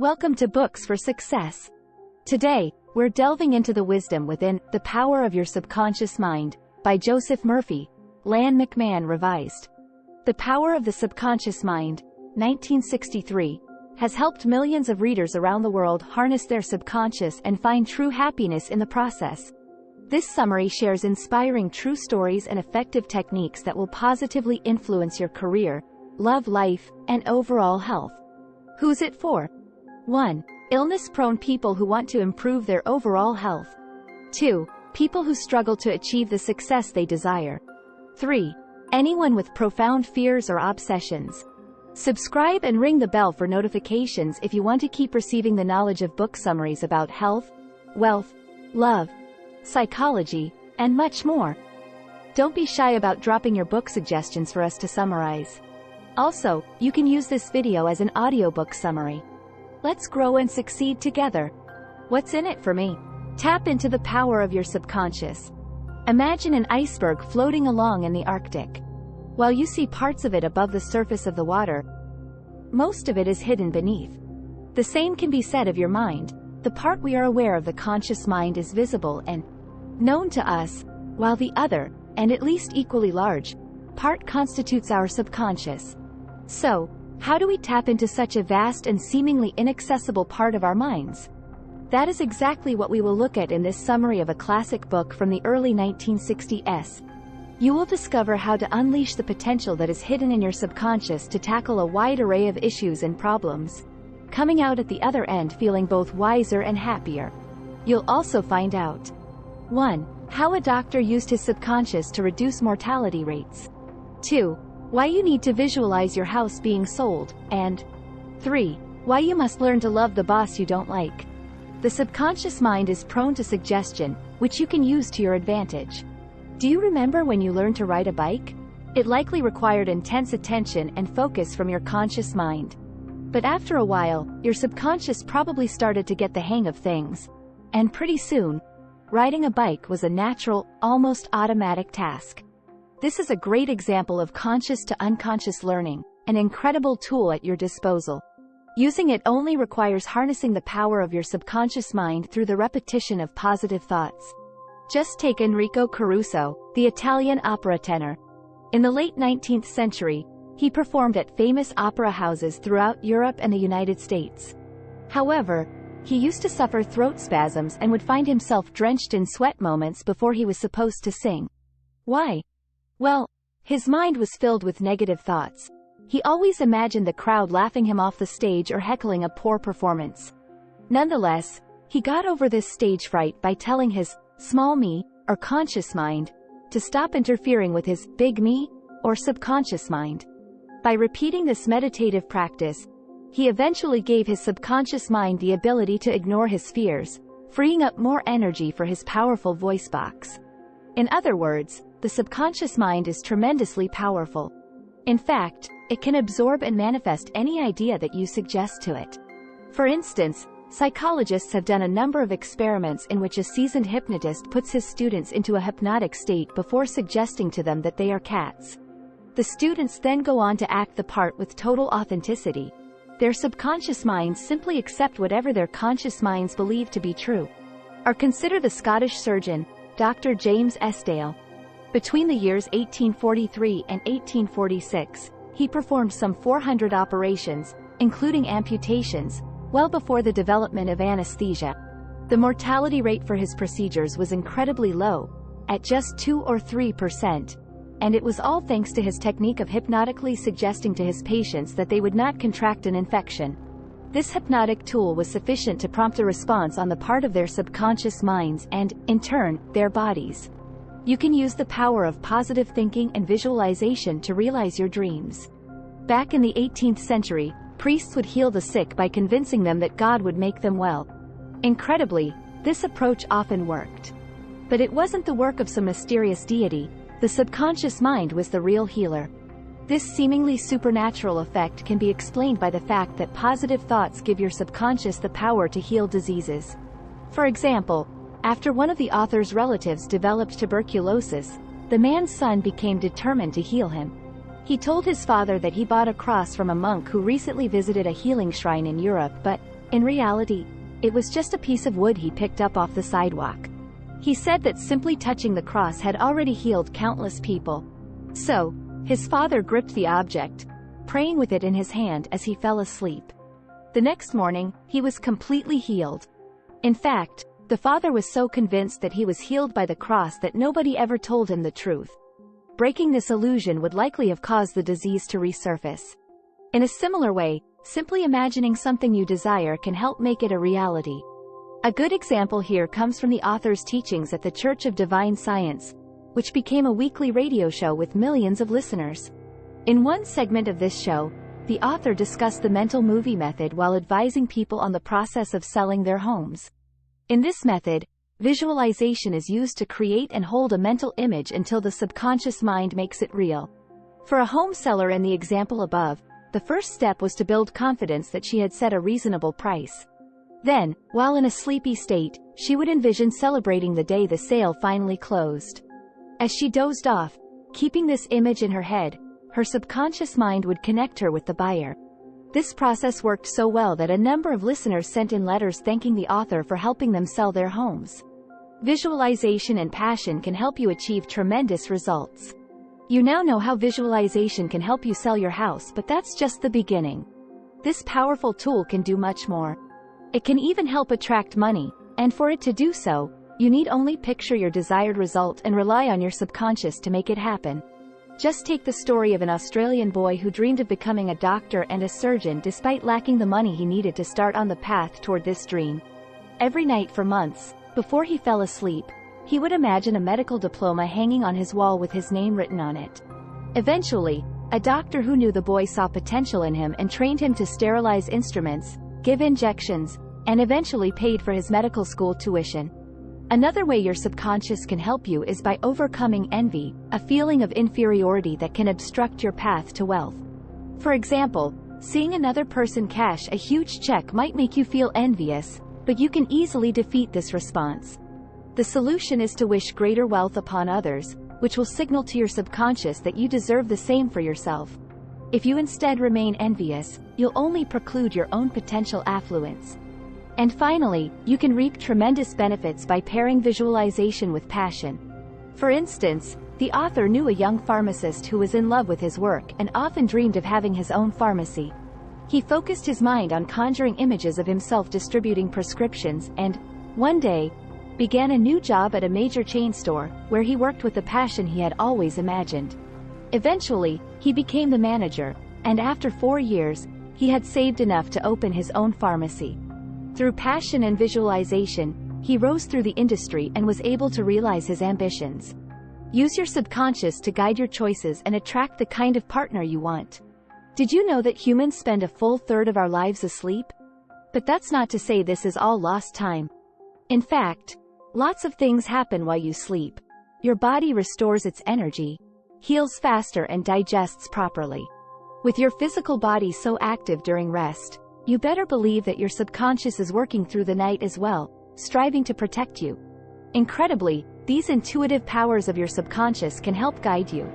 Welcome to Books for Success. Today, we're delving into the wisdom within The Power of Your Subconscious Mind by Joseph Murphy, Lan McMahon Revised. The Power of the Subconscious Mind, 1963, has helped millions of readers around the world harness their subconscious and find true happiness in the process. This summary shares inspiring true stories and effective techniques that will positively influence your career, love life, and overall health. Who's it for? 1. Illness-prone people who want to improve their overall health. 2. People who struggle to achieve the success they desire. 3. Anyone with profound fears or obsessions. Subscribe and ring the bell for notifications if you want to keep receiving the knowledge of book summaries about health, wealth, love, psychology, and much more. Don't be shy about dropping your book suggestions for us to summarize. Also, you can use this video as an audiobook summary. Let's grow and succeed together. What's in it for me? Tap into the power of your subconscious. Imagine an iceberg floating along in the Arctic. While you see parts of it above the surface of the water, most of it is hidden beneath. The same can be said of your mind. The part we are aware of, the conscious mind, is visible and known to us, while the other, and at least equally large, part constitutes our subconscious. So, how do we tap into such a vast and seemingly inaccessible part of our minds? That is exactly what we will look at in this summary of a classic book from the early 1960s. You will discover how to unleash the potential that is hidden in your subconscious to tackle a wide array of issues and problems, coming out at the other end feeling both wiser and happier. You'll also find out 1. How a doctor used his subconscious to reduce mortality rates. 2. Why you need to visualize your house being sold, and 3. Why you must learn to love the boss you don't like. The subconscious mind is prone to suggestion, which you can use to your advantage. Do you remember when you learned to ride a bike? It likely required intense attention and focus from your conscious mind. But after a while, your subconscious probably started to get the hang of things. And pretty soon, riding a bike was a natural, almost automatic task. This is a great example of conscious to unconscious learning, an incredible tool at your disposal. Using it only requires harnessing the power of your subconscious mind through the repetition of positive thoughts. Just take Enrico Caruso, the Italian opera tenor. In the late 19th century, he performed at famous opera houses throughout Europe and the United States. However, he used to suffer throat spasms and would find himself drenched in sweat moments before he was supposed to sing. Why? Well, his mind was filled with negative thoughts. He always imagined the crowd laughing him off the stage or heckling a poor performance. Nonetheless, he got over this stage fright by telling his small me, or conscious mind, to stop interfering with his big me, or subconscious mind. By repeating this meditative practice, he eventually gave his subconscious mind the ability to ignore his fears, freeing up more energy for his powerful voice box. In other words, the subconscious mind is tremendously powerful. In fact, it can absorb and manifest any idea that you suggest to it. For instance, psychologists have done a number of experiments in which a seasoned hypnotist puts his students into a hypnotic state before suggesting to them that they are cats. The students then go on to act the part with total authenticity. Their subconscious minds simply accept whatever their conscious minds believe to be true. Or consider the Scottish surgeon, Dr. James Esdale. Between the years 1843 and 1846, he performed some 400 operations, including amputations, well before the development of anesthesia. The mortality rate for his procedures was incredibly low, at just 2 or 3%, and it was all thanks to his technique of hypnotically suggesting to his patients that they would not contract an infection. This hypnotic tool was sufficient to prompt a response on the part of their subconscious minds and, in turn, their bodies. You can use the power of positive thinking and visualization to realize your dreams. Back in the 18th century, priests would heal the sick by convincing them that God would make them well. Incredibly, this approach often worked. But it wasn't the work of some mysterious deity. The subconscious mind was the real healer. This seemingly supernatural effect can be explained by the fact that positive thoughts give your subconscious the power to heal diseases. For example, after one of the author's relatives developed tuberculosis, the man's son became determined to heal him. He told his father that he bought a cross from a monk who recently visited a healing shrine in Europe, but In reality, it was just a piece of wood he picked up off the sidewalk. He said that simply touching the cross had already healed countless people. So, his father gripped the object, praying with it in his hand as he fell asleep. The next morning, he was completely healed. In fact, the father was so convinced that he was healed by the cross that nobody ever told him the truth. Breaking this illusion would likely have caused the disease to resurface. In a similar way, simply imagining something you desire can help make it a reality. A good example here comes from the author's teachings at the Church of Divine Science, which became a weekly radio show with millions of listeners. In one segment of this show, the author discussed the mental movie method while advising people on the process of selling their homes. In this method, visualization is used to create and hold a mental image until the subconscious mind makes it real. For a home seller in the example above, the first step was to build confidence that she had set a reasonable price. Then, while in a sleepy state, she would envision celebrating the day the sale finally closed. As she dozed off, keeping this image in her head, her subconscious mind would connect her with the buyer. This process worked so well that a number of listeners sent in letters thanking the author for helping them sell their homes. Visualization and passion can help you achieve tremendous results. You now know how visualization can help you sell your house, but that's just the beginning. This powerful tool can do much more. It can even help attract money, and for it to do so, you need only picture your desired result and rely on your subconscious to make it happen. Just take the story of an Australian boy who dreamed of becoming a doctor and a surgeon despite lacking the money he needed to start on the path toward this dream. Every night for months, before he fell asleep, he would imagine a medical diploma hanging on his wall with his name written on it. Eventually, a doctor who knew the boy saw potential in him and trained him to sterilize instruments, give injections, and eventually paid for his medical school tuition. Another way your subconscious can help you is by overcoming envy, a feeling of inferiority that can obstruct your path to wealth. For example, seeing another person cash a huge check might make you feel envious, but you can easily defeat this response. The solution is to wish greater wealth upon others, which will signal to your subconscious that you deserve the same for yourself. If you instead remain envious, you'll only preclude your own potential affluence. And finally, you can reap tremendous benefits by pairing visualization with passion. For instance, the author knew a young pharmacist who was in love with his work and often dreamed of having his own pharmacy. He focused his mind on conjuring images of himself distributing prescriptions and, one day, began a new job at a major chain store, where he worked with the passion he had always imagined. Eventually, he became the manager, and after 4 years, he had saved enough to open his own pharmacy. Through passion and visualization, he rose through the industry and was able to realize his ambitions. Use your subconscious to guide your choices and attract the kind of partner you want. Did you know that humans spend a full third of our lives asleep? But that's not to say this is all lost time. In fact, lots of things happen while you sleep. Your body restores its energy, heals faster and digests properly. With your physical body so active during rest, you better believe that your subconscious is working through the night as well, striving to protect you. Incredibly, these intuitive powers of your subconscious can help guide you.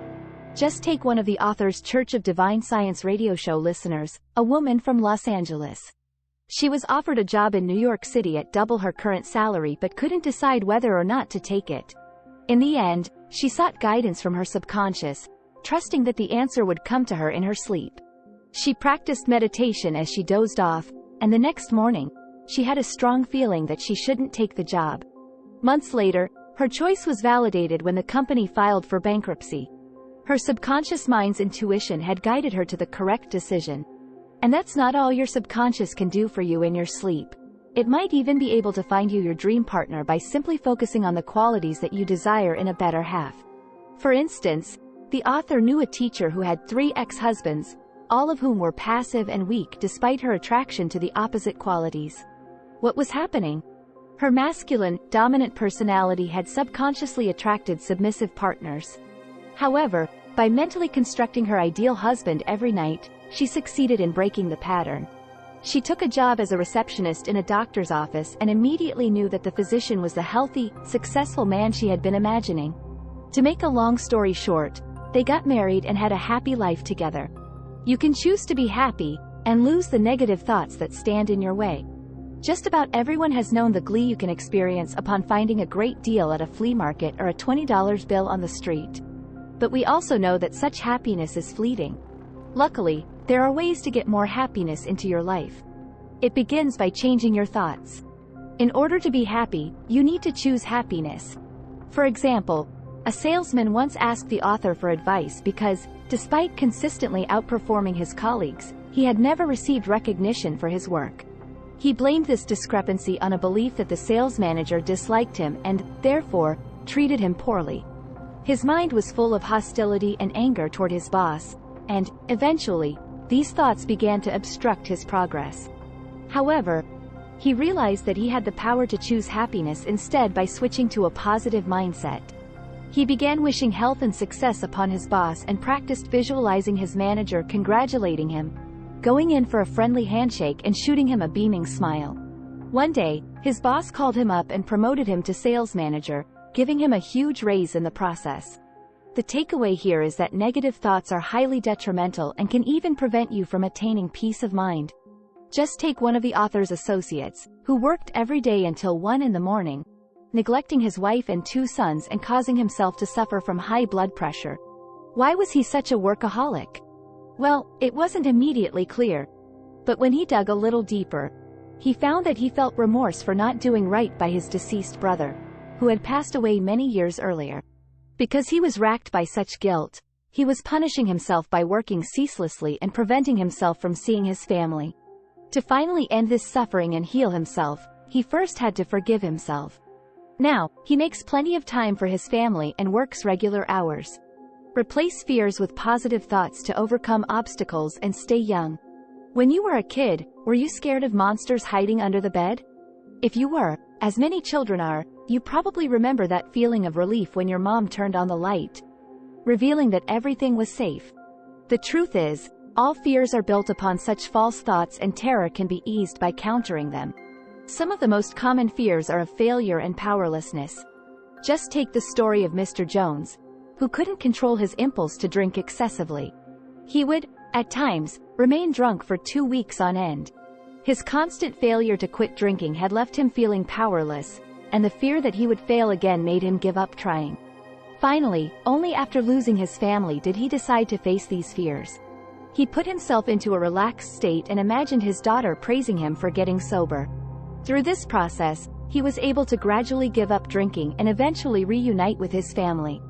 Just take one of the author's Church of Divine Science radio show listeners, a woman from Los Angeles. She was offered a job in New York City at double her current salary but couldn't decide whether or not to take it. In the end, she sought guidance from her subconscious, trusting that the answer would come to her in her sleep. She practiced meditation as she dozed off, and the next morning, she had a strong feeling that she shouldn't take the job. Months later, her choice was validated when the company filed for bankruptcy. Her subconscious mind's intuition had guided her to the correct decision. And that's not all your subconscious can do for you in your sleep. It might even be able to find you your dream partner by simply focusing on the qualities that you desire in a better half. For instance, the author knew a teacher who had 3 ex-husbands, all of whom were passive and weak despite her attraction to the opposite qualities. What was happening? Her masculine, dominant personality had subconsciously attracted submissive partners. However, by mentally constructing her ideal husband every night, she succeeded in breaking the pattern. She took a job as a receptionist in a doctor's office and immediately knew that the physician was the healthy, successful man she had been imagining. To make a long story short, they got married and had a happy life together. You can choose to be happy, and lose the negative thoughts that stand in your way. Just about everyone has known the glee you can experience upon finding a great deal at a flea market or a $20 bill on the street. But we also know that such happiness is fleeting. Luckily, there are ways to get more happiness into your life. It begins by changing your thoughts. In order to be happy, you need to choose happiness. For example, a salesman once asked the author for advice because, despite consistently outperforming his colleagues, he had never received recognition for his work. He blamed this discrepancy on a belief that the sales manager disliked him and, therefore, treated him poorly. His mind was full of hostility and anger toward his boss, and, eventually, these thoughts began to obstruct his progress. However, he realized that he had the power to choose happiness instead by switching to a positive mindset. He began wishing health and success upon his boss and practiced visualizing his manager congratulating him, going in for a friendly handshake and shooting him a beaming smile. One day, his boss called him up and promoted him to sales manager, giving him a huge raise in the process. The takeaway here is that negative thoughts are highly detrimental and can even prevent you from attaining peace of mind. Just take one of the author's associates, who worked every day until 1 in the morning, neglecting his wife and 2 sons and causing himself to suffer from high blood pressure. Why was he such a workaholic? Well, it wasn't immediately clear. But when he dug a little deeper, he found that he felt remorse for not doing right by his deceased brother, who had passed away many years earlier. Because he was racked by such guilt, he was punishing himself by working ceaselessly and preventing himself from seeing his family. To finally end this suffering and heal himself, he first had to forgive himself. Now, he makes plenty of time for his family and works regular hours. Replace fears with positive thoughts to overcome obstacles and stay young. When you were a kid, were you scared of monsters hiding under the bed? If you were, as many children are, you probably remember that feeling of relief when your mom turned on the light, revealing that everything was safe. The truth is, all fears are built upon such false thoughts, and terror can be eased by countering them. Some of the most common fears are of failure and powerlessness. Just take the story of Mr. Jones, who couldn't control his impulse to drink excessively. He would, at times, remain drunk for 2 weeks on end. His constant failure to quit drinking had left him feeling powerless, and the fear that he would fail again made him give up trying. Finally, only after losing his family did he decide to face these fears. He put himself into a relaxed state and imagined his daughter praising him for getting sober. Through this process, he was able to gradually give up drinking and eventually reunite with his family.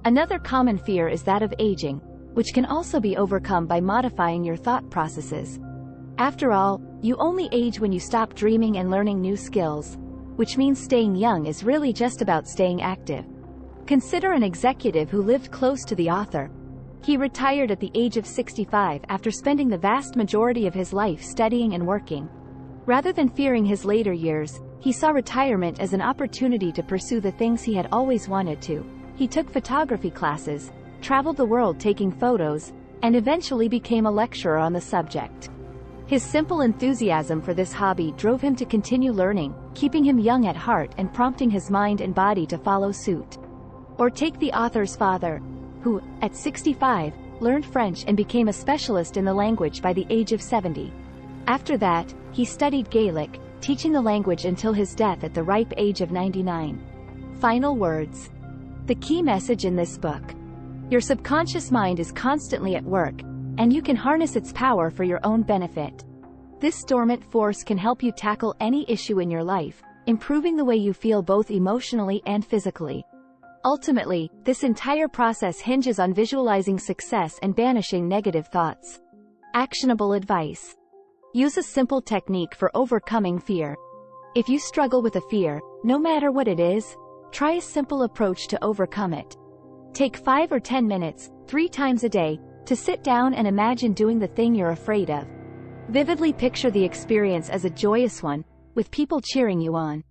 Another common fear is that of aging, which can also be overcome by modifying your thought processes. After all, you only age when you stop dreaming and learning new skills, which means staying young is really just about staying active. Consider an executive who lived close to the author. He retired at the age of 65 after spending the vast majority of his life studying and working. Rather than fearing his later years, he saw retirement as an opportunity to pursue the things he had always wanted to. He took photography classes, traveled the world taking photos, and eventually became a lecturer on the subject. His simple enthusiasm for this hobby drove him to continue learning, keeping him young at heart and prompting his mind and body to follow suit. Or take the author's father, who, at 65, learned French and became a specialist in the language by the age of 70. After that, he studied Gaelic, teaching the language until his death at the ripe age of 99. Final words. The key message in this book. Your subconscious mind is constantly at work, and you can harness its power for your own benefit. This dormant force can help you tackle any issue in your life, improving the way you feel both emotionally and physically. Ultimately, this entire process hinges on visualizing success and banishing negative thoughts. Actionable advice. Use a simple technique for overcoming fear. If you struggle with a fear, no matter what it is, try a simple approach to overcome it. Take 5 or 10 minutes, 3 times a day, to sit down and imagine doing the thing you're afraid of. Vividly picture the experience as a joyous one, with people cheering you on.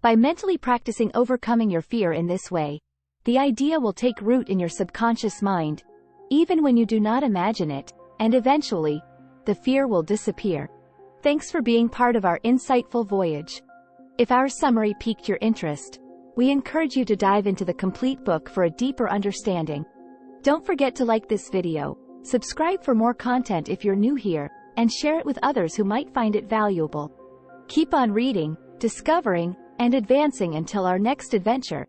By mentally practicing overcoming your fear in this way, the idea will take root in your subconscious mind, even when you do not imagine it, and eventually, the fear will disappear. Thanks for being part of our insightful voyage. If our summary piqued your interest, we encourage you to dive into the complete book for a deeper understanding. Don't forget to like this video, subscribe for more content if you're new here, and share it with others who might find it valuable. Keep on reading, discovering, and advancing until our next adventure.